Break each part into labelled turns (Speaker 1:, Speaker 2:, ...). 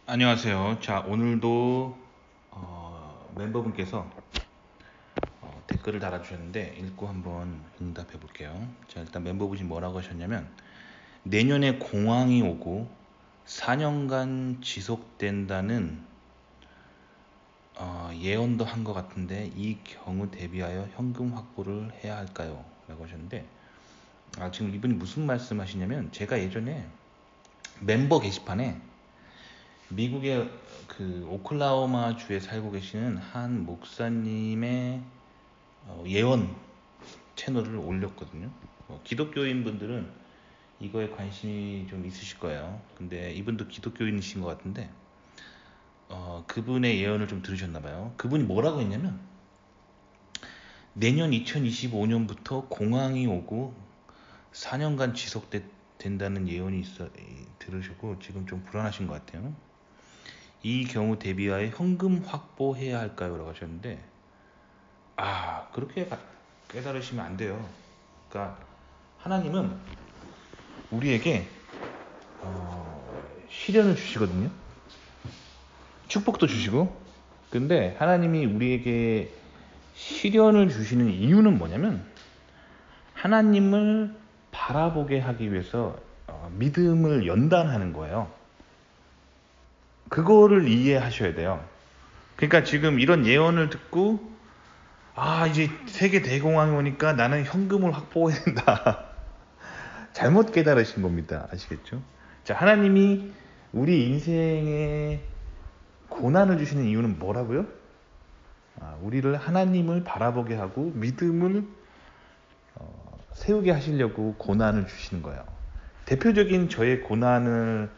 Speaker 1: 안녕하세요. 자, 오늘도 멤버분께서 댓글을 달아주셨는데 읽고 한번 응답해 볼게요. 자, 일단 멤버분이 뭐라고 하셨냐면, 내년에 공황이 오고 4년간 지속된다는 예언도 한 것 같은데, 이 경우 대비하여 현금 확보를 해야 할까요? 라고 하셨는데, 지금 이분이 무슨 말씀 하시냐면, 제가 예전에 멤버 게시판에 미국의 그 오클라호마 주에 살고 계시는 한 목사님의 예언 채널을 올렸거든요. 기독교인 분들은 이거에 관심이 좀 있으실 거예요. 근데 이분도 기독교인이신 것 같은데, 그분의 예언을 좀 들으셨나 봐요. 그분이 뭐라고 했냐면, 내년 2025년부터 공황이 오고 4년간 지속된다는 예언이 들으시고 지금 좀 불안하신 것 같아요. 이 경우 대비하여 현금 확보해야 할까요? 라고 하셨는데, 그렇게 깨달으시면 안 돼요. 그러니까 하나님은 우리에게 시련을 주시거든요. 축복도 주시고. 근데 하나님이 우리에게 시련을 주시는 이유는 뭐냐면, 하나님을 바라보게 하기 위해서 믿음을 연단하는 거예요. 그거를 이해하셔야 돼요. 그러니까 지금 이런 예언을 듣고, 이제 세계 대공황이 오니까 나는 현금을 확보해야 된다. 잘못 깨달으신 겁니다. 아시겠죠? 자, 하나님이 우리 인생에 고난을 주시는 이유는 뭐라고요? 우리를 하나님을 바라보게 하고 믿음을 세우게 하시려고 고난을 주시는 거예요. 대표적인 저의 고난을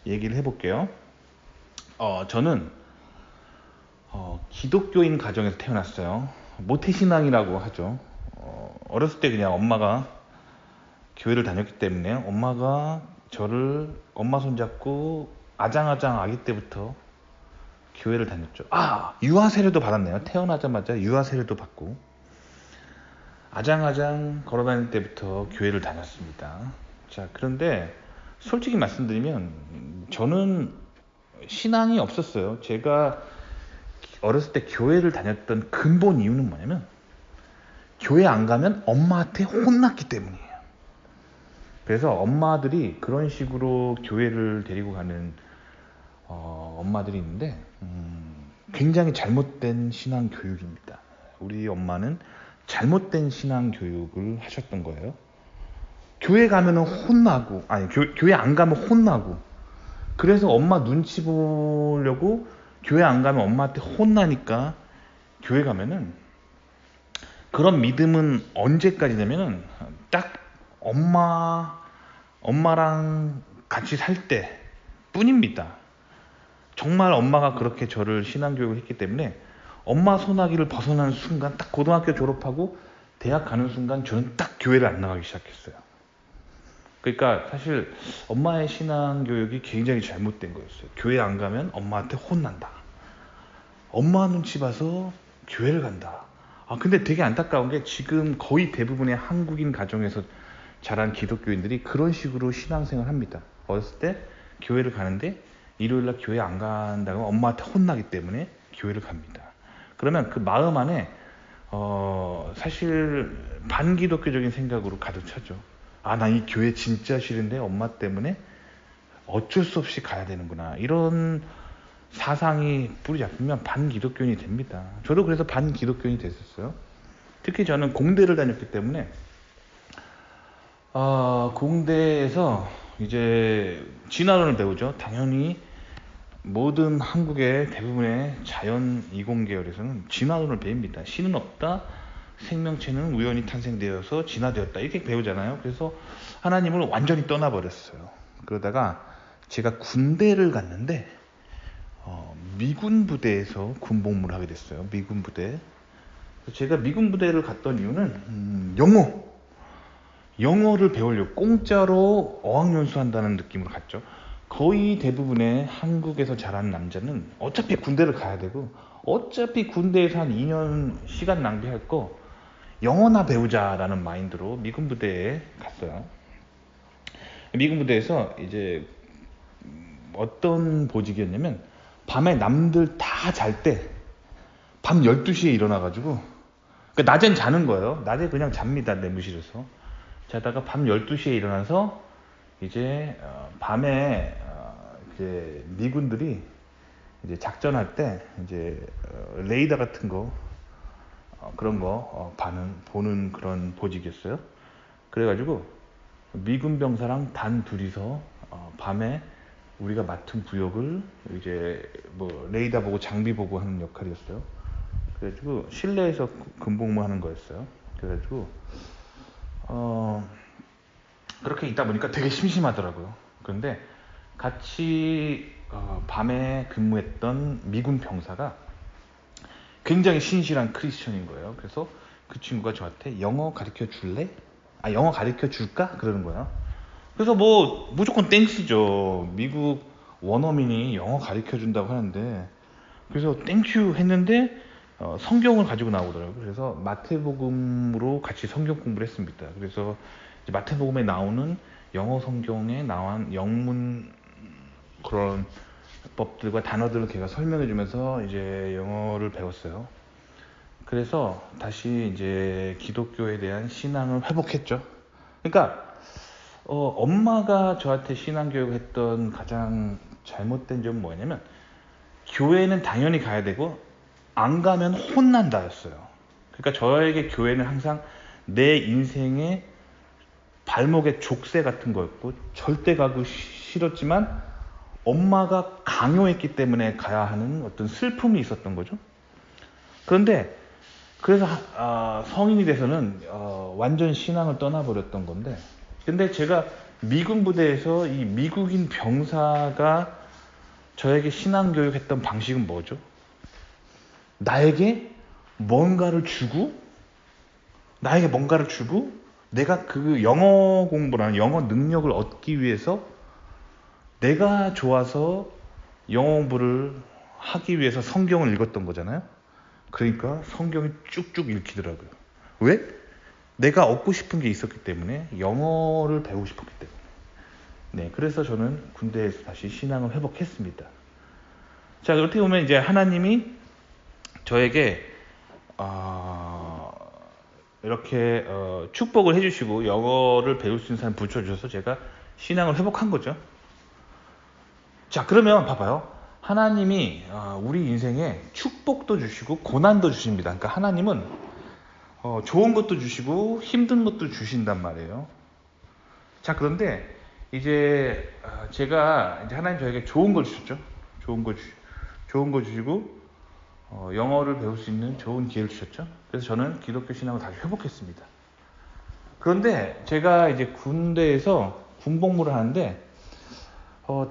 Speaker 1: 얘기를 해볼게요. 저는 기독교인 가정에서 태어났어요. 모태신앙이라고 하죠. 어렸을 때 그냥 엄마가 교회를 다녔기 때문에 엄마가 저를 엄마 손잡고 아장아장 아기 때부터 교회를 다녔죠. 유아 세례도 받았네요. 태어나자마자 유아 세례도 받고 아장아장 걸어다닐 때부터 교회를 다녔습니다. 자, 그런데 솔직히 말씀드리면 저는 신앙이 없었어요. 제가 어렸을 때 교회를 다녔던 근본 이유는 뭐냐면, 교회 안 가면 엄마한테 혼났기 때문이에요. 그래서 엄마들이 그런 식으로 교회를 데리고 가는 엄마들이 있는데, 굉장히 잘못된 신앙 교육입니다. 우리 엄마는 잘못된 신앙 교육을 하셨던 거예요. 교회 가면은 혼나고, 교회 안 가면 혼나고, 그래서 엄마 눈치 보려고 교회 안 가면 엄마한테 혼나니까 교회 가면은, 그런 믿음은 언제까지냐면은 딱 엄마랑 같이 살 때 뿐입니다. 정말 엄마가 그렇게 저를 신앙교육을 했기 때문에 엄마 손아귀를 벗어나는 순간, 딱 고등학교 졸업하고 대학 가는 순간 저는 딱 교회를 안 나가기 시작했어요. 그러니까 사실 엄마의 신앙교육이 굉장히 잘못된 거였어요. 교회 안 가면 엄마한테 혼난다. 엄마 눈치 봐서 교회를 간다. 근데 되게 안타까운 게, 지금 거의 대부분의 한국인 가정에서 자란 기독교인들이 그런 식으로 신앙생활을 합니다. 어렸을 때 교회를 가는데 일요일날 교회 안 간다고 엄마한테 혼나기 때문에 교회를 갑니다. 그러면 그 마음 안에 사실 반기독교적인 생각으로 가득 차죠. 난 이 교회 진짜 싫은데 엄마 때문에 어쩔 수 없이 가야 되는구나. 이런 사상이 뿌리 잡히면 반기독교인이 됩니다. 저도 그래서 반기독교인이 됐었어요. 특히 저는 공대를 다녔기 때문에 공대에서 이제 진화론을 배우죠. 당연히 모든 한국의 대부분의 자연 이공 계열에서는 진화론을 배웁니다. 신은 없다, 생명체는 우연히 탄생되어서 진화되었다, 이렇게 배우잖아요. 그래서 하나님을 완전히 떠나버렸어요. 그러다가 제가 군대를 갔는데 미군 부대에서 군복무를 하게 됐어요. 미군 부대. 제가 미군 부대를 갔던 이유는 영어를 배우려고 공짜로 어학연수 한다는 느낌으로 갔죠. 거의 대부분의 한국에서 자란 남자는 어차피 군대를 가야 되고, 어차피 군대에서 한 2년 시간 낭비할 거 영어나 배우자라는 마인드로 미군 부대에 갔어요. 미군 부대에서 이제 어떤 보직이었냐면 밤에 남들 다 잘 때 밤 12시에 일어나가지고 그러니까 낮엔 자는 거예요. 낮에 그냥 잡니다. 내무실에서. 자다가 밤 12시에 일어나서 이제 밤에 이제 미군들이 이제 작전할 때 이제 레이더 같은 거 그런 거 보는 그런 보직이었어요. 그래가지고 미군 병사랑 단 둘이서 밤에 우리가 맡은 구역을 이제 뭐 레이더 보고 장비 보고 하는 역할이었어요. 그래가지고 실내에서 근복무하는 거였어요. 그래가지고 그렇게 있다 보니까 되게 심심하더라고요. 그런데 같이 밤에 근무했던 미군 병사가 굉장히 신실한 크리스천인 거예요. 그래서 그 친구가 저한테 영어 가르쳐 줄래? 영어 가르쳐 줄까? 그러는 거예요. 그래서 뭐 무조건 땡스죠. 미국 원어민이 영어 가르쳐 준다고 하는데 그래서 땡큐 했는데 성경을 가지고 나오더라고요. 그래서 마태복음으로 같이 성경 공부를 했습니다. 그래서 이제 마태복음에 나오는 영어 성경에 나온 영문 그런 법들과 단어들을 걔가 설명해 주면서 이제 영어를 배웠어요. 그래서 다시 이제 기독교에 대한 신앙을 회복했죠. 그러니까 엄마가 저한테 신앙교육을 했던 가장 잘못된 점은 뭐냐면 교회는 당연히 가야 되고 안 가면 혼난다였어요. 그러니까 저에게 교회는 항상 내 인생의 발목의 족쇄 같은 거였고 절대 가고 싫었지만 엄마가 강요했기 때문에 가야 하는 어떤 슬픔이 있었던 거죠. 그런데 그래서 성인이 돼서는 완전 신앙을 떠나버렸던 건데 근데 제가 미군 부대에서 이 미국인 병사가 저에게 신앙교육했던 방식은 뭐죠? 나에게 뭔가를 주고 내가 그 영어 공부라는 영어 능력을 얻기 위해서 내가 좋아서 영어 공부를 하기 위해서 성경을 읽었던 거잖아요. 그러니까 성경이 쭉쭉 읽히더라고요. 왜? 내가 얻고 싶은 게 있었기 때문에 영어를 배우고 싶었기 때문에. 네, 그래서 저는 군대에서 다시 신앙을 회복했습니다. 자, 어떻게 보면 이제 하나님이 저에게 이렇게 축복을 해주시고 영어를 배울 수 있는 사람 붙여주셔서 제가 신앙을 회복한 거죠. 자, 그러면 봐봐요. 하나님이 우리 인생에 축복도 주시고 고난도 주십니다. 그러니까 하나님은 좋은 것도 주시고 힘든 것도 주신단 말이에요. 자, 그런데 이제 제가 이제 하나님 저에게 좋은 걸 주셨죠. 좋은 거 주시고 영어를 배울 수 있는 좋은 기회를 주셨죠. 그래서 저는 기독교 신앙을 다시 회복했습니다. 그런데 제가 이제 군대에서 군복무를 하는데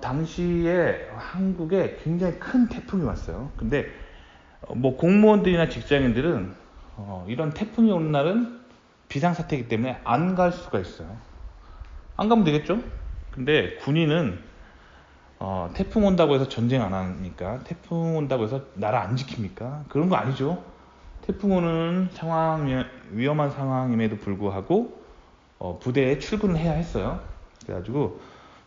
Speaker 1: 당시에 한국에 굉장히 큰 태풍이 왔어요. 근데 뭐 공무원들이나 직장인들은 이런 태풍이 오는 날은 비상사태이기 때문에 안 갈 수가 있어요. 안 가면 되겠죠? 근데 군인은 태풍 온다고 해서 전쟁 안 하니까 태풍 온다고 해서 나라 안 지킵니까? 그런 거 아니죠. 태풍 오는 위험한 상황임에도 불구하고 부대에 출근을 해야 했어요. 그래가지고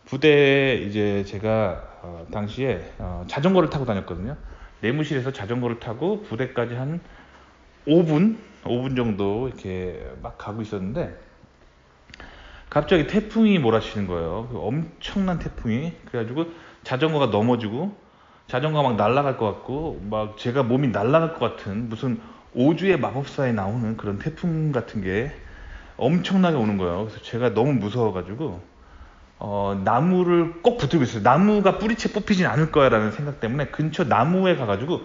Speaker 1: 부대에 이제 제가 당시에 자전거를 타고 다녔거든요. 내무실에서 자전거를 타고 부대까지 한 5분 정도 이렇게 막 가고 있었는데 갑자기 태풍이 몰아치는 거예요. 엄청난 태풍이. 그래가지고 자전거가 넘어지고 자전거가 막 날아갈 것 같고 막 제가 몸이 날아갈 것 같은 무슨 오주의 마법사에 나오는 그런 태풍 같은 게 엄청나게 오는 거예요. 그래서 제가 너무 무서워가지고 나무를 꼭 붙들고 있어요. 나무가 뿌리채 뽑히진 않을 거야 라는 생각 때문에 근처 나무에 가가지고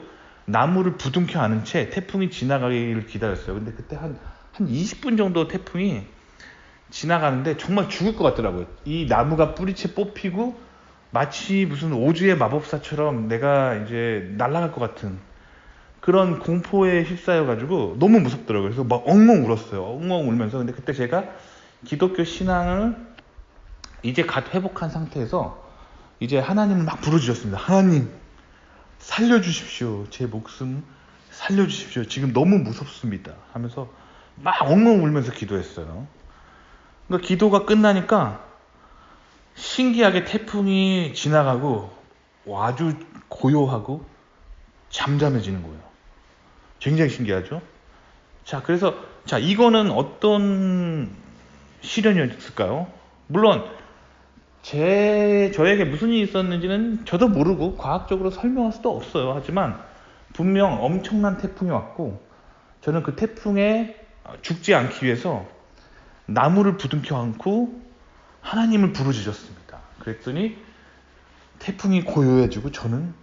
Speaker 1: 나무를 부둥켜 안은 채 태풍이 지나가기를 기다렸어요. 근데 그때 한 20분 정도 태풍이 지나가는데 정말 죽을 것 같더라고요. 이 나무가 뿌리채 뽑히고 마치 무슨 오주의 마법사처럼 내가 이제 날아갈 것 같은 그런 공포에 휩싸여가지고 너무 무섭더라고요. 그래서 막 엉엉 울었어요. 엉엉 울면서. 근데 그때 제가 기독교 신앙을 이제 갓 회복한 상태에서 이제 하나님을 막 부르짖었습니다. 하나님 살려주십시오. 제 목숨 살려주십시오. 지금 너무 무섭습니다. 하면서 막 엉엉 울면서 기도했어요. 그러니까 기도가 끝나니까 신기하게 태풍이 지나가고 아주 고요하고 잠잠해지는 거예요. 굉장히 신기하죠? 자, 그래서 자, 이거는 어떤 시련이었을까요? 물론 저에게 무슨 일이 있었는지는 저도 모르고 과학적으로 설명할 수도 없어요. 하지만 분명 엄청난 태풍이 왔고 저는 그 태풍에 죽지 않기 위해서 나무를 부둥켜 안고 하나님을 부르짖었습니다. 그랬더니 태풍이 고요해지고 저는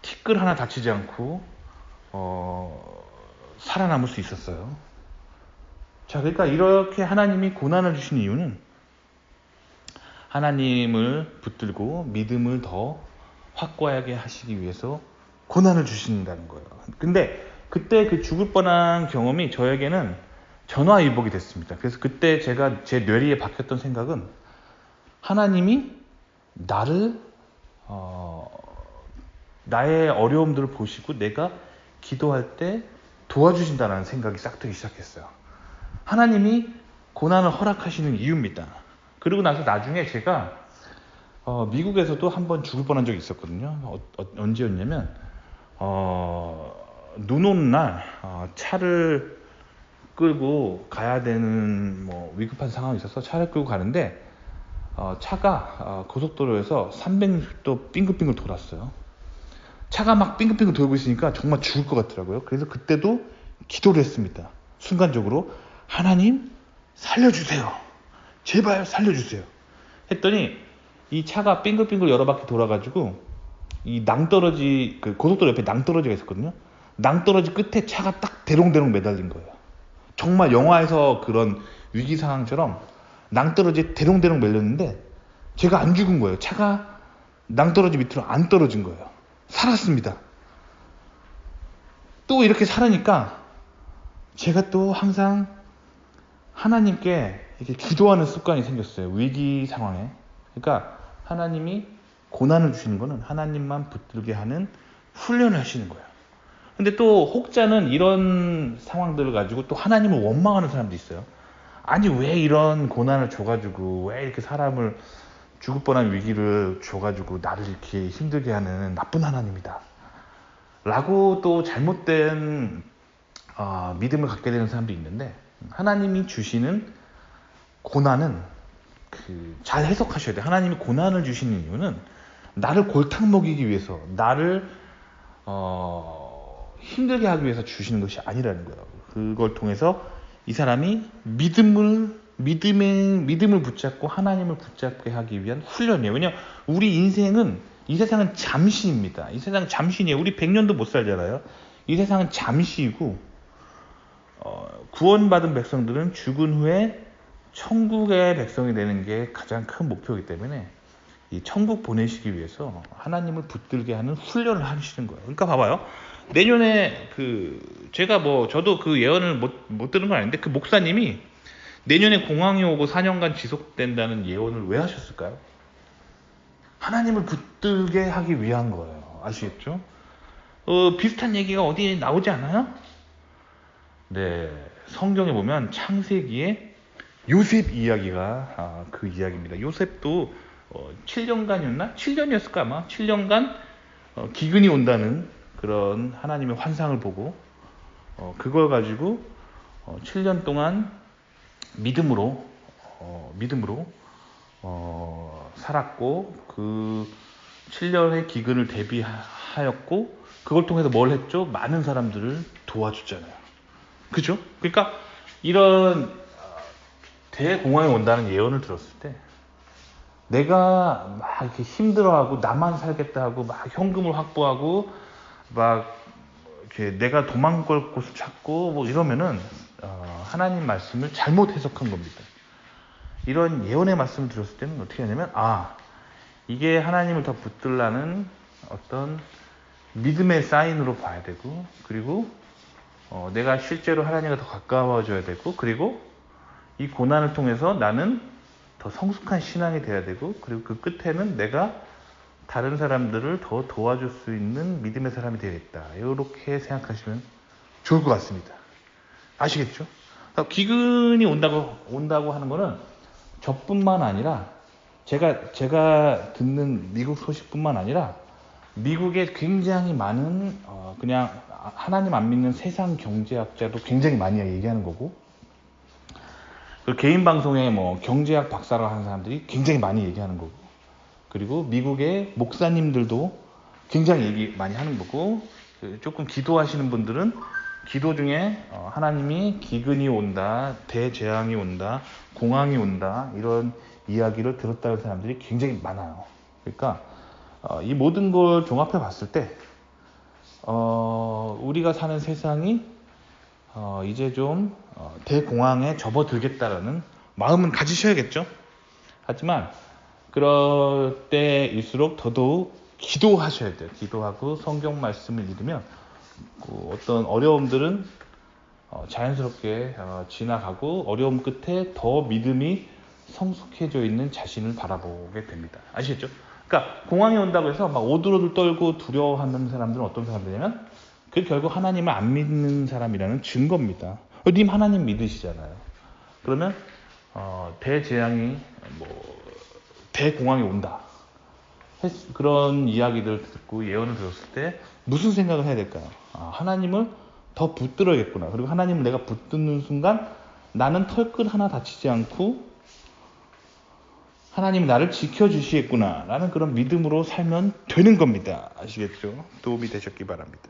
Speaker 1: 티끌 하나 다치지 않고 살아남을 수 있었어요. 자, 그러니까 이렇게 하나님이 고난을 주신 이유는 하나님을 붙들고 믿음을 더 확고하게 하시기 위해서 고난을 주신다는 거예요. 근데 그때 그 죽을 뻔한 경험이 저에게는 전화위복이 됐습니다. 그래서 그때 제가 제 뇌리에 박혔던 생각은 하나님이 나를 나의 어려움들을 보시고 내가 기도할 때 도와주신다는 생각이 싹 들기 시작했어요. 하나님이 고난을 허락하시는 이유입니다. 그리고 나서 나중에 제가 미국에서도 한번 죽을 뻔한 적이 있었거든요. 언제였냐면 눈 오는 날 차를 끌고 가야 되는 위급한 상황이 있어서 차를 끌고 가는데 차가 고속도로에서 360도 빙글빙글 돌았어요. 차가 막 빙글빙글 돌고 있으니까 정말 죽을 것 같더라고요. 그래서 그때도 기도를 했습니다. 순간적으로 하나님 살려주세요. 제발 살려주세요. 했더니 이 차가 빙글빙글 여러 바퀴 돌아가지고 이 낭떠러지 그 고속도로 옆에 낭떠러지가 있었거든요. 낭떠러지 끝에 차가 딱 대롱대롱 매달린 거예요. 정말 영화에서 그런 위기 상황처럼 낭떠러지에 대롱대롱 매렸는데 제가 안 죽은 거예요. 차가 낭떠러지 밑으로 안 떨어진 거예요. 살았습니다. 또 이렇게 살으니까 제가 또 항상 하나님께 이렇게 기도하는 습관이 생겼어요. 위기 상황에. 그러니까 하나님이 고난을 주시는 거는 하나님만 붙들게 하는 훈련을 하시는 거예요. 근데 또 혹자는 이런 상황들을 가지고 또 하나님을 원망하는 사람도 있어요. 아니 왜 이런 고난을 줘가지고 왜 이렇게 사람을 죽을 뻔한 위기를 줘가지고 나를 이렇게 힘들게 하는 나쁜 하나님이다 라고 또 잘못된 믿음을 갖게 되는 사람도 있는데 하나님이 주시는 고난은 잘 해석하셔야 돼요. 하나님이 고난을 주시는 이유는 나를 골탕 먹이기 위해서 나를 힘들게 하기 위해서 주시는 것이 아니라는 거예요. 그걸 통해서 이 사람이 믿음을 붙잡고 하나님을 붙잡게 하기 위한 훈련이에요. 왜냐하면 우리 인생은 이 세상은 잠시입니다. 이 세상은 잠시이에요. 우리 100년도 못 살잖아요. 이 세상은 잠시이고 구원받은 백성들은 죽은 후에 천국의 백성이 되는 게 가장 큰 목표이기 때문에 이 천국 보내시기 위해서 하나님을 붙들게 하는 훈련을 하시는 거예요. 그러니까 봐봐요. 내년에 제가 저도 그 예언을 못 들은 건 아닌데 그 목사님이 내년에 공황이 오고 4년간 지속된다는 예언을 왜 하셨을까요? 하나님을 붙들게 하기 위한 거예요. 아시겠죠? 비슷한 얘기가 어디에 나오지 않아요? 네, 성경에 보면 창세기에 요셉 이야기가 그 이야기입니다. 요셉도 7년간이었나? 7년이었을까 아마? 7년간 기근이 온다는 그런 하나님의 환상을 보고 그걸 가지고 7년 동안 믿음으로 살았고 그 7년의 기근을 대비하였고 그걸 통해서 뭘 했죠? 많은 사람들을 도와줬잖아요. 그죠? 그러니까 이런 대공황이 온다는 예언을 들었을 때 내가 막 이렇게 힘들어하고 나만 살겠다 하고 막 현금을 확보하고 막 이렇게 내가 도망갈 곳을 찾고 이러면은 하나님 말씀을 잘못 해석한 겁니다. 이런 예언의 말씀을 들었을 때는 어떻게 하냐면 이게 하나님을 더 붙들라는 어떤 믿음의 사인으로 봐야 되고 그리고 내가 실제로 하나님과 더 가까워져야 되고 그리고 이 고난을 통해서 나는 더 성숙한 신앙이 돼야 되고 그리고 그 끝에는 내가 다른 사람들을 더 도와줄 수 있는 믿음의 사람이 되겠다. 이렇게 생각하시면 좋을 것 같습니다. 아시겠죠? 기근이 온다고 하는 거는 저뿐만 아니라 제가 듣는 미국 소식뿐만 아니라 미국에 굉장히 많은 그냥 하나님 안 믿는 세상 경제학자도 굉장히 많이 얘기하는 거고, 그리고 개인 방송에 뭐 경제학 박사를 하는 사람들이 굉장히 많이 얘기하는 거고, 그리고 미국의 목사님들도 굉장히 얘기 많이 하는 거고, 조금 기도하시는 분들은 기도 중에 하나님이 기근이 온다, 대재앙이 온다, 공황이 온다, 이런 이야기를 들었다는 사람들이 굉장히 많아요. 그러니까 이 모든 걸 종합해 봤을 때 우리가 사는 세상이 이제 좀 대공황에 접어들겠다라는 마음은 가지셔야겠죠. 하지만 그럴 때일수록 더더욱 기도하셔야 돼요. 기도하고 성경 말씀을 읽으면 어떤 어려움들은 자연스럽게 지나가고, 어려움 끝에 더 믿음이 성숙해져 있는 자신을 바라보게 됩니다. 아시겠죠? 그러니까 공황이 온다고 해서 막 오들오들 떨고 두려워하는 사람들은 어떤 사람들이냐면 그 결국 하나님을 안 믿는 사람이라는 증거입니다. 님 하나님 믿으시잖아요. 그러면 대재앙이 대공황이 온다, 그런 이야기들 듣고 예언을 들었을 때 무슨 생각을 해야 될까요? 하나님을 더 붙들어야겠구나. 그리고 하나님을 내가 붙드는 순간 나는 털끝 하나 다치지 않고 하나님이 나를 지켜주시겠구나 라는 그런 믿음으로 살면 되는 겁니다. 아시겠죠? 도움이 되셨기 바랍니다.